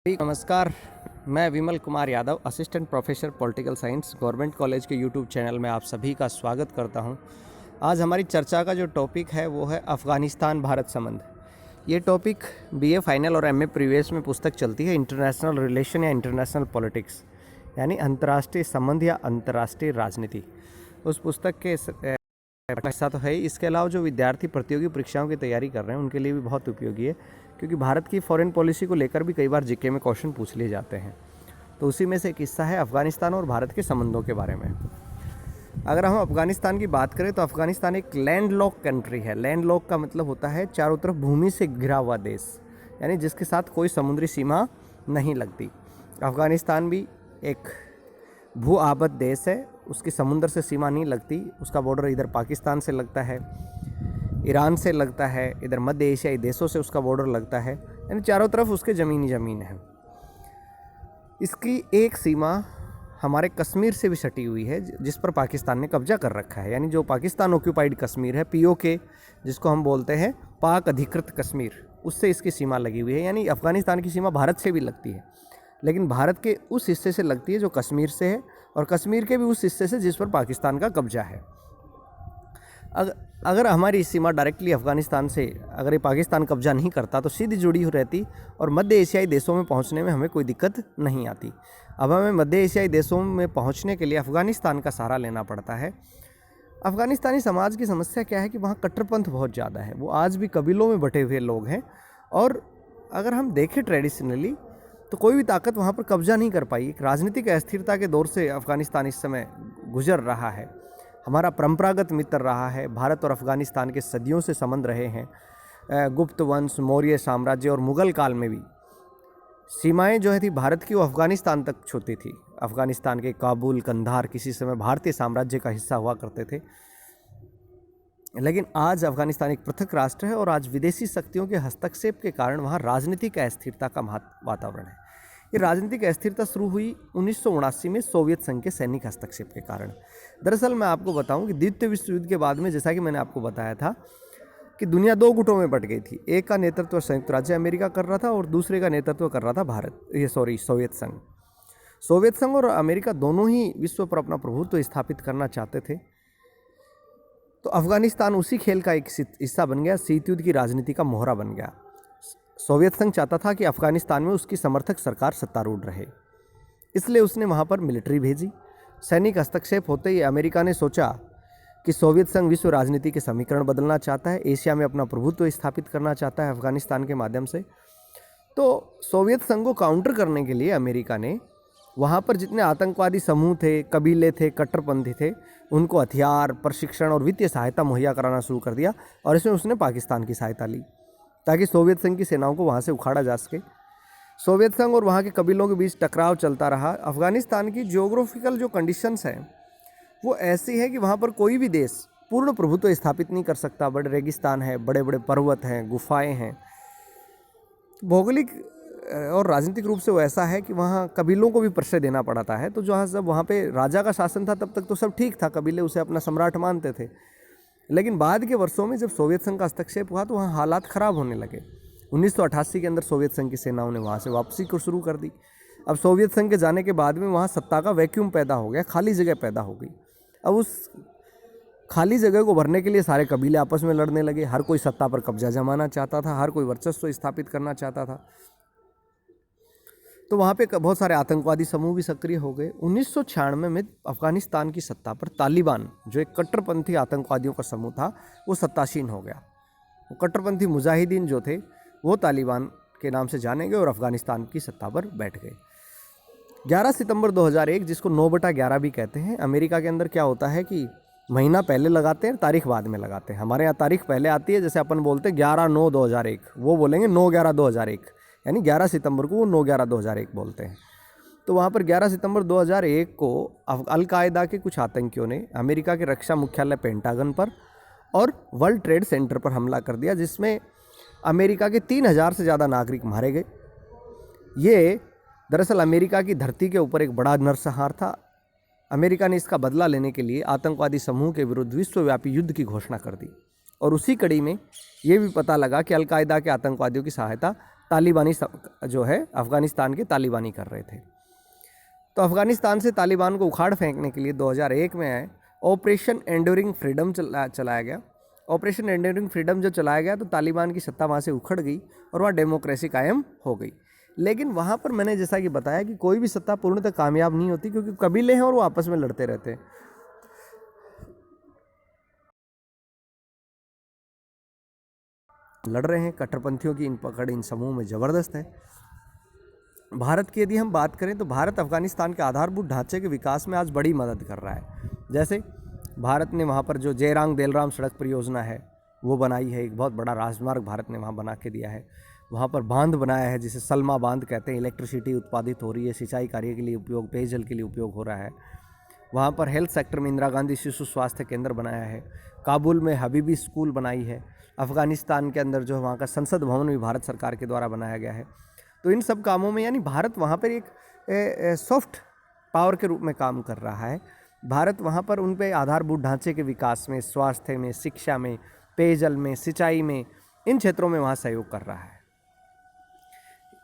नमस्कार। मैं Vimal Kumar Yadav, assistant professor political science, government college के यूट्यूब चैनल में आप सभी का स्वागत करता हूं। आज हमारी चर्चा का जो टॉपिक है वो है अफ़गानिस्तान भारत संबंध। ये टॉपिक बीए फाइनल और एमए प्रीवियस में पुस्तक चलती है, इंटरनेशनल रिलेशन या इंटरनेशनल पॉलिटिक्स, यानी अंतर्राष्ट्रीय संबंध या अंतर्राष्ट्रीय राजनीति। उस पुस्तक के हिस्सा तो है ही। इसके अलावा जो विद्यार्थी प्रतियोगी परीक्षाओं की तैयारी कर रहे हैं उनके लिए भी बहुत उपयोगी है, क्योंकि भारत की फॉरेन पॉलिसी को लेकर भी कई बार जीके में क्वेश्चन पूछ लिए जाते हैं। तो उसी में से एक हिस्सा है अफ़गानिस्तान और भारत के संबंधों के बारे में। अगर हम अफ़गानिस्तान की बात करें तो अफ़गानिस्तान एक लैंड लॉक कंट्री है। लैंड लॉक का मतलब होता है चारों तरफ भूमि से घिरा हुआ देश, यानी जिसके साथ कोई समुद्री सीमा नहीं लगती। अफ़गानिस्तान भी एक भू आबद्ध देश है, उसकी समुद्र से सीमा नहीं लगती। उसका बॉर्डर इधर पाकिस्तान से लगता है, ईरान से लगता है, इधर मध्य एशियाई देशों से उसका बॉर्डर लगता है, यानी चारों तरफ उसके ज़मीन ही ज़मीन है। इसकी एक सीमा हमारे कश्मीर से भी सटी हुई है, जिस पर पाकिस्तान ने कब्जा कर रखा है, यानी जो पाकिस्तान ऑक्यूपाइड कश्मीर है, पीओके जिसको हम बोलते हैं, पाक अधिकृत कश्मीर, उससे इसकी सीमा लगी हुई है। यानी अफ़गानिस्तान की सीमा भारत से भी लगती है, लेकिन भारत के उस हिस्से से लगती है जो कश्मीर से है, और कश्मीर के भी उस हिस्से से जिस पर पाकिस्तान का कब्जा है। अगर हमारी सीमा डायरेक्टली अफ़गानिस्तान से, अगर ये पाकिस्तान कब्जा नहीं करता तो सीधी जुड़ी हो रहती और मध्य एशियाई देशों में पहुंचने में हमें कोई दिक्कत नहीं आती। अब हमें मध्य एशियाई देशों में पहुंचने के लिए अफ़गानिस्तान का सहारा लेना पड़ता है। अफ़गानिस्तानी समाज की समस्या क्या है कि वहाँ कट्टरपंथ बहुत ज़्यादा है, वो आज भी कबीलों में बटे हुए लोग हैं, और अगर हम देखें ट्रेडिशनली तो कोई भी ताकत वहाँ पर कब्जा नहीं कर पाई। एक राजनीतिक अस्थिरता के दौर से अफ़गानिस्तान इस समय गुजर रहा है। हमारा परंपरागत मित्र रहा है। भारत और अफ़गानिस्तान के सदियों से संबंध रहे हैं। गुप्त वंश, मौर्य साम्राज्य और मुग़ल काल में भी सीमाएं जो है थी भारत की, वो अफ़गानिस्तान तक छूती थी। अफ़गानिस्तान के काबुल, कंधार किसी समय भारतीय साम्राज्य का हिस्सा हुआ करते थे, लेकिन आज अफ़गानिस्तान एक पृथक राष्ट्र है और आज विदेशी शक्तियों के हस्तक्षेप के कारण वहाँ राजनीतिक अस्थिरता का वातावरण है। ये राजनीतिक अस्थिरता शुरू हुई 1979 में सोवियत संघ के सैनिक हस्तक्षेप के कारण। दरअसल मैं आपको बताऊं कि द्वितीय विश्व युद्ध के बाद में, जैसा कि मैंने आपको बताया था, कि दुनिया दो गुटों में बट गई थी। एक का नेतृत्व संयुक्त राज्य अमेरिका कर रहा था और दूसरे का नेतृत्व कर रहा था सोवियत संघ। सोवियत संघ और अमेरिका दोनों ही विश्व पर अपना प्रभुत्व स्थापित करना चाहते थे। तो अफ़गानिस्तान उसी खेल का एक हिस्सा बन गया, शीत युद्ध की राजनीति का मोहरा बन गया। सोवियत संघ चाहता था कि अफ़गानिस्तान में उसकी समर्थक सरकार सत्तारूढ़ रहे, इसलिए उसने वहाँ पर मिलिट्री भेजी। सैनिक हस्तक्षेप होते ही अमेरिका ने सोचा कि सोवियत संघ विश्व राजनीति के समीकरण बदलना चाहता है, एशिया में अपना प्रभुत्व स्थापित करना चाहता है अफ़गानिस्तान के माध्यम से। तो सोवियत संघ को काउंटर करने के लिए अमेरिका ने वहाँ पर जितने आतंकवादी समूह थे, कबीले थे, कट्टरपंथी थे, उनको हथियार, प्रशिक्षण और वित्तीय सहायता मुहैया कराना शुरू कर दिया, और इसमें उसने पाकिस्तान की सहायता ली ताकि सोवियत संघ की सेनाओं को वहाँ से उखाड़ा जा सके। सोवियत संघ और वहाँ के कबीलों के बीच टकराव चलता रहा। अफ़गानिस्तान की जियोग्राफिकल जो कंडीशंस हैं वो ऐसी है कि वहाँ पर कोई भी देश पूर्ण प्रभुत्व स्थापित नहीं कर सकता। बड़े रेगिस्तान है, बड़े बड़े पर्वत हैं, गुफाएं हैं। भौगोलिक और राजनीतिक रूप से वो ऐसा है कि वहाँ कबीलों को भी परिचय देना पड़ता है। तो जब वहाँ पे राजा का शासन था तब तक तो सब ठीक था, कबीले उसे अपना सम्राट मानते थे, लेकिन बाद के वर्षों में जब सोवियत संघ का हस्तक्षेप हुआ तो वहाँ हालात ख़राब होने लगे। 1988 के अंदर सोवियत संघ की सेनाओं ने वहाँ से वापसी को शुरू कर दी। अब सोवियत संघ के जाने के बाद में वहाँ सत्ता का वैक्यूम पैदा हो गया, खाली जगह पैदा हो गई। अब उस खाली जगह को भरने के लिए सारे कबीले आपस में लड़ने लगे। हर कोई सत्ता पर कब्जा जमाना चाहता था, हर कोई वर्चस्व स्थापित करना चाहता था। तो वहाँ पे बहुत सारे आतंकवादी समूह भी सक्रिय हो गए। 1996 में अफ़गानिस्तान की सत्ता पर तालिबान, जो एक कट्टरपंथी आतंकवादियों का समूह था, वो सत्तासीन हो गया। वो कट्टरपंथी मुजाहिदीन जो थे वो तालिबान के नाम से जाने गए और अफ़गानिस्तान की सत्ता पर बैठ गए। 11 सितंबर 2001, जिसको 9/11 भी कहते हैं, अमेरिका के अंदर क्या होता है कि महीना पहले लगाते हैं, तारीख बाद में लगाते हैं। हमारे यहाँ तारीख पहले आती है, जैसे अपन बोलते हैं 11/9/2001, वो बोलेंगे 9/11/2001, यानी 11 सितंबर को वो 9/11/2001 बोलते हैं। तो वहाँ पर 11 सितंबर 2001 को अल-कायदा के कुछ आतंकियों ने अमेरिका के रक्षा मुख्यालय पेंटागन पर और वर्ल्ड ट्रेड सेंटर पर हमला कर दिया, जिसमें अमेरिका के 3000 से ज़्यादा नागरिक मारे गए। ये दरअसल अमेरिका की धरती के ऊपर एक बड़ा नरसंहार था। अमेरिका ने इसका बदला लेने के लिए आतंकवादी समूह के विरुद्ध विश्वव्यापी युद्ध की घोषणा कर दी, और उसी कड़ी में ये भी पता लगा कि अल-कायदा के आतंकवादियों की सहायता तालिबानी जो है अफ़गानिस्तान के तालिबानी कर रहे थे। तो अफ़गानिस्तान से तालिबान को उखाड़ फेंकने के लिए 2001 में आए ऑपरेशन एंड्यूरिंग फ्रीडम चलाया गया। ऑपरेशन एंड्यूरिंग फ्रीडम जो चलाया गया तो तालिबान की सत्ता वहाँ से उखड़ गई और वहाँ डेमोक्रेसी कायम हो गई। लेकिन वहाँ पर मैंने जैसा कि बताया कि कोई भी सत्ता पूर्णतः कामयाब नहीं होती, क्योंकि कबीले हैं और वो आपस में लड़ते रहते हैं। लड़ रहे हैं, कट्टरपंथियों की इन पकड़ इन समूह में ज़बरदस्त है। भारत की यदि हम बात करें तो भारत अफ़गानिस्तान के आधारभूत ढांचे के विकास में आज बड़ी मदद कर रहा है। जैसे भारत ने वहाँ पर जो जेरांग देलराम सड़क परियोजना है वो बनाई है, एक बहुत बड़ा राजमार्ग भारत ने वहाँ बना के दिया है। वहाँ पर बांध बनाया है जिसे सलमा बांध कहते हैं, इलेक्ट्रिसिटी उत्पादित हो रही है, सिंचाई कार्य के लिए उपयोग, पेयजल के लिए उपयोग हो रहा है। वहाँ पर हेल्थ सेक्टर में इंदिरा गांधी शिशु स्वास्थ्य केंद्र बनाया है। काबुल में हबीबी स्कूल बनाई है। अफ़गानिस्तान के अंदर जो वहाँ का संसद भवन भी भारत सरकार के द्वारा बनाया गया है। तो इन सब कामों में यानी भारत वहाँ पर एक सॉफ्ट पावर के रूप में काम कर रहा है। भारत वहाँ पर उन पे आधारभूत ढांचे के विकास में, स्वास्थ्य में, शिक्षा में, पेयजल में, सिंचाई में, इन क्षेत्रों में वहाँ सहयोग कर रहा है।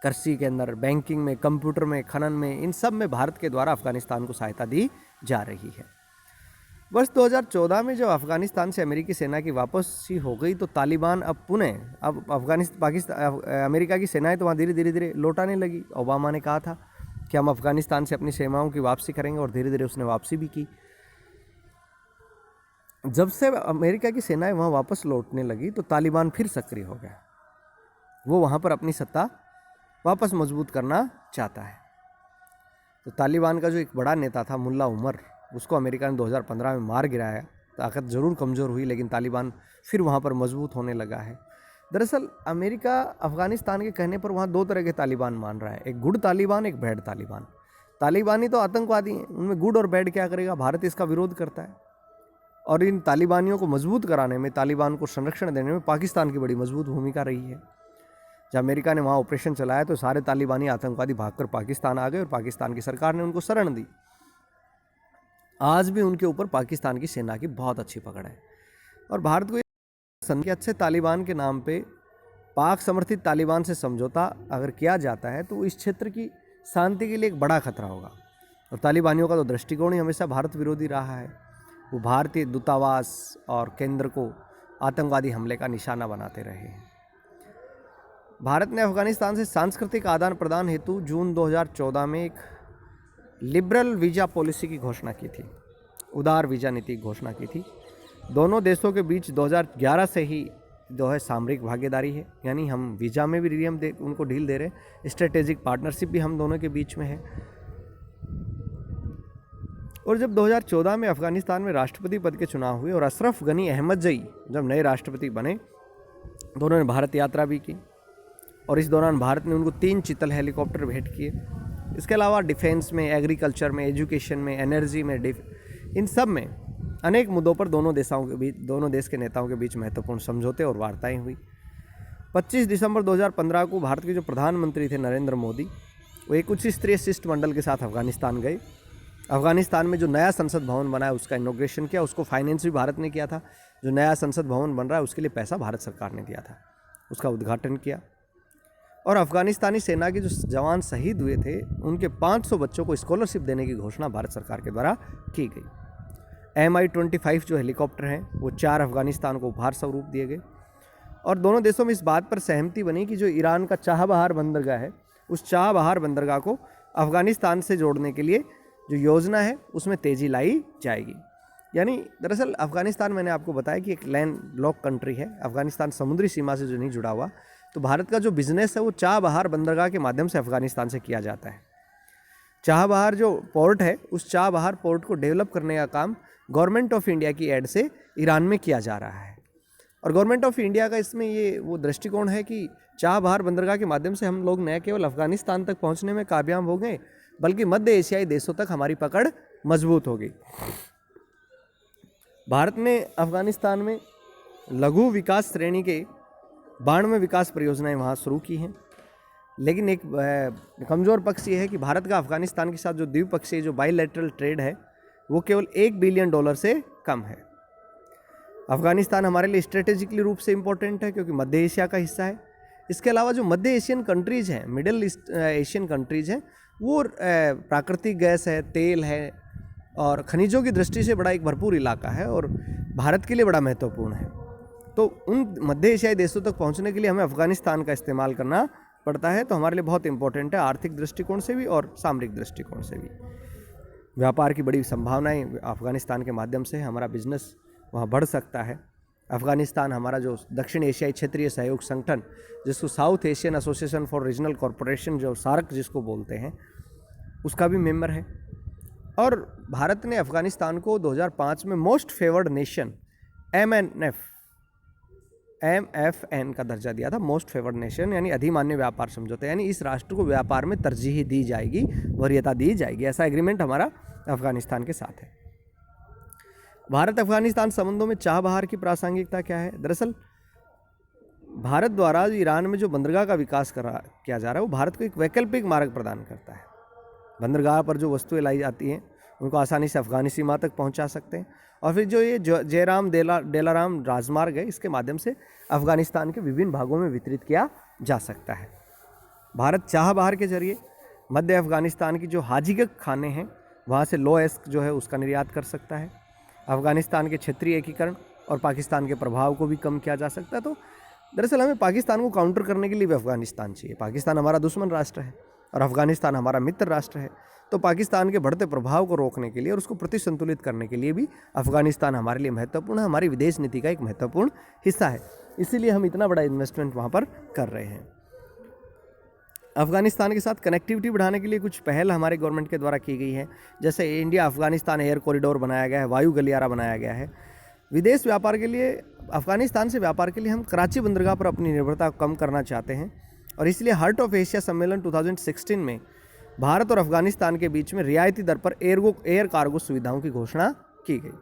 कृषि के अंदर, बैंकिंग में, कंप्यूटर में, खनन में, इन सब में भारत के द्वारा अफ़गानिस्तान को सहायता दी जा रही है। वर्ष 2014 में जब अफ़गानिस्तान से अमेरिकी सेना की वापसी हो गई तो तालिबान अब पुनः अमेरिका की सेनाएं तो वहाँ धीरे धीरे लौटाने लगी। ओबामा ने कहा था कि हम अफ़गानिस्तान से अपनी सेनाओं की वापसी करेंगे और धीरे धीरे उसने वापसी भी की। जब से अमेरिका की सेनाएं वहाँ वापस लौटने लगी तो तालिबान फिर सक्रिय हो गया। वो वहाँ पर अपनी सत्ता वापस मजबूत करना चाहता है। तो तालिबान का जो एक बड़ा नेता था मुल्ला उमर, उसको अमेरिका ने 2015 में मार गिराया। ताकत ज़रूर कमज़ोर हुई लेकिन तालिबान फिर वहाँ पर मजबूत होने लगा है। दरअसल अमेरिका अफ़गानिस्तान के कहने पर वहाँ दो तरह के तालिबान मान रहा है, एक गुड तालिबान, एक बैड तालिबान। तालिबानी तो आतंकवादी हैं, उनमें गुड और बैड क्या करेगा, भारत इसका विरोध करता है। और इन तालिबानियों को मजबूत कराने में, तालिबान को संरक्षण देने में पाकिस्तान की बड़ी मजबूत भूमिका रही है। जब अमेरिका ने वहाँ ऑपरेशन चलाया तो सारे तालिबानी आतंकवादी भागकर पाकिस्तान आ गए और पाकिस्तान की सरकार ने उनको शरण दी। आज भी उनके ऊपर पाकिस्तान की सेना की बहुत अच्छी पकड़ है। और भारत को ये अच्छे तालिबान के नाम पे पाक समर्थित तालिबान से समझौता अगर किया जाता है तो इस क्षेत्र की शांति के लिए एक बड़ा खतरा होगा। और तालिबानियों का तो दृष्टिकोण ही हमेशा भारत विरोधी रहा है। वो भारतीय दूतावास और केंद्र को आतंकवादी हमले का निशाना बनाते रहे हैं। भारत ने अफ़गानिस्तान से सांस्कृतिक आदान प्रदान हेतु जून 2014 में एक लिबरल वीज़ा पॉलिसी की घोषणा की थी, उदार वीज़ा नीति की घोषणा की थी। दोनों देशों के बीच 2011 से ही जो है सामरिक भागीदारी है, यानी हम वीज़ा में भी उनको ढील दे रहे हैं। स्ट्रेटेजिक पार्टनरशिप भी हम दोनों के बीच में है। और जब 2014 में अफ़गानिस्तान में राष्ट्रपति पद के चुनाव हुए और अशरफ गनी अहमदजई जब नए राष्ट्रपति बने तो उन्होंने भारत यात्रा भी की और इस दौरान भारत ने उनको 3 चीतल हेलीकॉप्टर भेंट किए। इसके अलावा डिफेंस में, एग्रीकल्चर में, एजुकेशन में, एनर्जी में, इन सब में अनेक मुद्दों पर दोनों देश के नेताओं के बीच महत्वपूर्ण समझौते और वार्ताएं हुई। 25 दिसंबर 2015 को भारत के जो प्रधानमंत्री थे नरेंद्र मोदी, वो एक उच्च स्तरीय शिष्टमंडल के साथ अफ़गानिस्तान गए। अफ़गानिस्तान में जो नया संसद भवन बना है उसका इनॉग्रेशन किया, उसको फाइनेंस भी भारत ने किया था। जो नया संसद भवन बन रहा है उसके लिए पैसा भारत सरकार ने दिया था, उसका उद्घाटन किया। और अफ़गानिस्तानी सेना के जो जवान शहीद हुए थे उनके 500 बच्चों को स्कॉलरशिप देने की घोषणा भारत सरकार के द्वारा की गई। Mi-25 जो हेलीकॉप्टर हैं वो 4 अफ़गानिस्तान को उपहार स्वरूप दिए गए। और दोनों देशों में इस बात पर सहमति बनी कि जो ईरान का चाबहार बंदरगाह है उस चाबहार बंदरगाह को अफ़गानिस्तान से जोड़ने के लिए जो योजना है उसमें तेज़ी लाई जाएगी। यानी दरअसल अफ़गानिस्तान, मैंने आपको बताया कि एक लैंड लॉक कंट्री है। अफ़गानिस्तान समुद्री सीमा से जो नहीं जुड़ा हुआ, तो भारत का जो बिज़नेस है वो चाबहार बंदरगाह के माध्यम से अफ़गानिस्तान से किया जाता है। चाबहार जो पोर्ट है उस चाबहार पोर्ट को डेवलप करने का काम गवर्नमेंट ऑफ इंडिया की एड से ईरान में किया जा रहा है। और गवर्नमेंट ऑफ इंडिया का इसमें ये वो दृष्टिकोण है कि चाबहार बंदरगाह के माध्यम से हम लोग न केवल अफ़गानिस्तान तक पहुंचने में कामयाब हो गए बल्कि मध्य एशियाई देशों तक हमारी पकड़ मजबूत हो गई। भारत ने अफ़गानिस्तान में लघु विकास श्रेणी के 92 विकास परियोजनाएं वहाँ शुरू की हैं। लेकिन एक कमज़ोर पक्ष ये है कि भारत का अफ़गानिस्तान के साथ जो द्विपक्षीय जो बायलैटरल ट्रेड है वो केवल $1 बिलियन से कम है। अफ़गानिस्तान हमारे लिए स्ट्रेटेजिकली रूप से इम्पोर्टेंट है क्योंकि मध्य एशिया का हिस्सा है। इसके अलावा जो मध्य एशियन कंट्रीज़ हैं, मिडिल ईस्ट एशियन कंट्रीज़ हैं, वो प्राकृतिक गैस है, तेल है और खनिजों की दृष्टि से बड़ा एक भरपूर इलाका है और भारत के लिए बड़ा महत्वपूर्ण है। तो उन मध्य एशियाई देशों तक पहुंचने के लिए हमें अफ़गानिस्तान का इस्तेमाल करना पड़ता है। तो हमारे लिए बहुत इंपॉर्टेंट है, आर्थिक दृष्टिकोण से भी और सामरिक दृष्टिकोण से भी। व्यापार की बड़ी संभावनाएं अफ़गानिस्तान के माध्यम से हमारा बिजनेस वहाँ बढ़ सकता है। अफ़गानिस्तान हमारा जो दक्षिण एशियाई क्षेत्रीय सहयोग संगठन, जिसको south Asian association for regional corporation, जो सार्क जिसको बोलते हैं, उसका भी मेंबर है। और भारत ने अफ़गानिस्तान को 2005 में मोस्ट फेवर्ड नेशन MFN का दर्जा दिया था। मोस्ट फेवर्ड नेशन यानी अधिमान्य व्यापार समझौता, यानी इस राष्ट्र को व्यापार में तरजीह दी जाएगी, वरीयता दी जाएगी, ऐसा एग्रीमेंट हमारा अफ़गानिस्तान के साथ है। भारत अफ़गानिस्तान संबंधों में चाह बहार की प्रासंगिकता क्या है? दरअसल भारत द्वारा ईरान में जो बंदरगाह का विकास किया जा रहा है, वो भारत को एक वैकल्पिक मार्ग प्रदान करता है। बंदरगाह पर जो वस्तुएं लाई जाती हैं उनको आसानी से अफ़गानी सीमा तक पहुंचा सकते हैं। और फिर जो ये जयराम डेलाराम राजमार्ग है, इसके माध्यम से अफ़गानिस्तान के विभिन्न भागों में वितरित किया जा सकता है। भारत चाह बहार के जरिए मध्य अफ़गानिस्तान की जो हाजीगक खाने हैं, वहाँ से लोएस्क जो है उसका निर्यात कर सकता है। अफ़गानिस्तान के क्षेत्रीय एकीकरण और पाकिस्तान के प्रभाव को भी कम किया जा सकता है। तो दरअसल हमें पाकिस्तान को काउंटर करने के लिए भी अफ़गानिस्तान चाहिए। पाकिस्तान हमारा दुश्मन राष्ट्र है और अफ़गानिस्तान हमारा मित्र राष्ट्र है। तो पाकिस्तान के बढ़ते प्रभाव को रोकने के लिए और उसको प्रतिसंतुलित करने के लिए भी अफ़गानिस्तान हमारे लिए महत्वपूर्ण है, हमारी विदेश नीति का एक महत्वपूर्ण हिस्सा है। इसीलिए हम इतना बड़ा इन्वेस्टमेंट वहाँ पर कर रहे हैं। अफ़गानिस्तान के साथ कनेक्टिविटी बढ़ाने के लिए कुछ पहल हमारे गवर्नमेंट के द्वारा की गई है। जैसे इंडिया अफ़गानिस्तान एयर कॉरिडोर बनाया गया है, वायु गलियारा बनाया गया है। विदेश व्यापार के लिए, अफ़गानिस्तान से व्यापार के लिए हम कराची बंदरगाह पर अपनी निर्भरता कम करना चाहते हैं और इसलिए हार्ट ऑफ एशिया सम्मेलन 2016 में भारत और अफ़गानिस्तान के बीच में रियायती दर पर एयर कार्गो सुविधाओं की घोषणा की गई।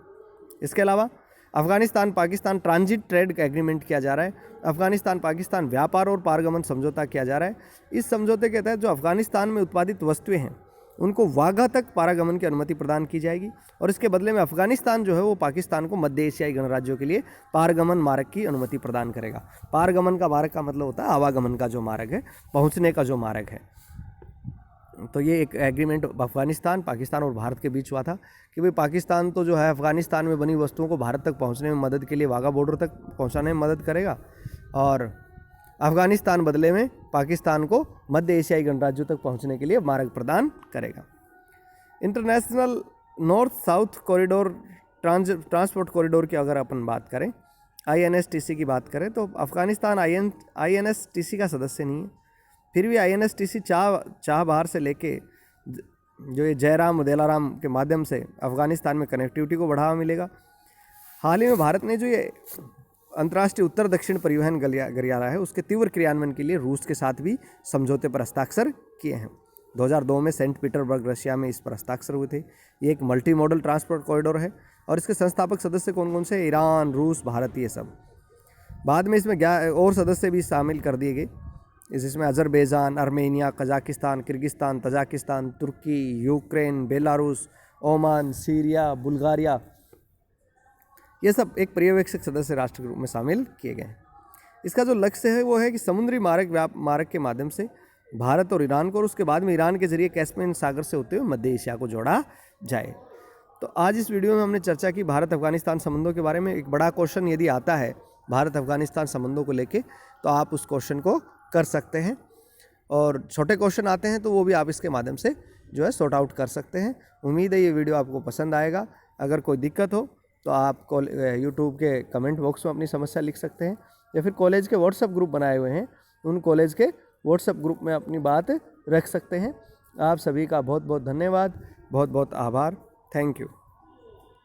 इसके अलावा Afghanistan Pakistan transit trade agreement किया जा रहा है। अफ़गानिस्तान पाकिस्तान व्यापार और पारगमन समझौता किया जा रहा है। इस समझौते के तहत जो अफ़गानिस्तान में उत्पादित वस्तुएं हैं उनको वाघा तक पारगमन की अनुमति प्रदान की जाएगी और इसके बदले में अफ़गानिस्तान जो है वो पाकिस्तान को मध्य एशियाई गणराज्यों के लिए पारगमन मार्ग की अनुमति प्रदान करेगा। पारगमन का मार्ग का मतलब होता है आवागमन का जो मार्ग है, पहुँचने का जो मार्ग है। तो ये एक एग्रीमेंट अफ़गानिस्तान, पाकिस्तान और भारत के बीच हुआ था कि भाई पाकिस्तान तो जो है अफ़गानिस्तान में बनी वस्तुओं को भारत तक पहुंचने में मदद के लिए वाघा बॉर्डर तक पहुंचाने में मदद करेगा और अफ़गानिस्तान बदले में पाकिस्तान को मध्य एशियाई गणराज्यों तक पहुंचने के लिए मार्ग प्रदान करेगा। International north south corridor transport corridor की अगर अपन बात करें, INSTC की बात करें, तो अफ़गानिस्तान INSTC का सदस्य नहीं है। फिर भी INSTC चाह बहार से लेके जो ये जयराम डेलाराम के माध्यम से अफ़गानिस्तान में कनेक्टिविटी को बढ़ावा मिलेगा। हाल ही में भारत ने जो ये अंतर्राष्ट्रीय उत्तर दक्षिण परिवहन गलियारा है, उसके तीव्र क्रियान्वयन के लिए रूस के साथ भी समझौते पर हस्ताक्षर किए हैं। 2002 में सेंट पीटर्सबर्ग रशिया में इस पर हस्ताक्षर हुए थे। ये एक मल्टी मॉडल ट्रांसपोर्ट कॉरिडोर है और इसके संस्थापक सदस्य कौन कौन से? ईरान, रूस, भारत, ये सब। बाद में इसमें और सदस्य भी शामिल कर दिए गए। इसमें Azerbaijan, Armenia, Kazakhstan, Kyrgyzstan, Tajikistan, Turkey, Ukraine, Belarus, Oman, Syria, Bulgaria, ये सब एक पर्यवेक्षक सदस्य राष्ट्र के रूप में शामिल किए गए हैं। इसका जो लक्ष्य है वो है कि समुद्री मार्ग के माध्यम से भारत और ईरान को और उसके बाद में ईरान के जरिए कैस्पियन सागर से होते हुए मध्य एशिया को जोड़ा जाए। तो आज इस वीडियो में हमने चर्चा की भारत अफ़गानिस्तान संबंधों के बारे में। एक बड़ा क्वेश्चन यदि आता है भारत अफ़गानिस्तान संबंधों को लेके तो आप उस क्वेश्चन को कर सकते हैं और छोटे क्वेश्चन आते हैं तो वो भी आप इसके माध्यम से जो है सॉर्ट आउट कर सकते हैं। उम्मीद है ये वीडियो आपको पसंद आएगा। अगर कोई दिक्कत हो तो आप यूट्यूब के कमेंट बॉक्स में अपनी समस्या लिख सकते हैं या फिर कॉलेज के व्हाट्सएप ग्रुप बनाए हुए हैं, उन कॉलेज के व्हाट्सएप ग्रुप में अपनी बात रख सकते हैं। आप सभी का बहुत बहुत धन्यवाद, बहुत बहुत आभार। Thank you.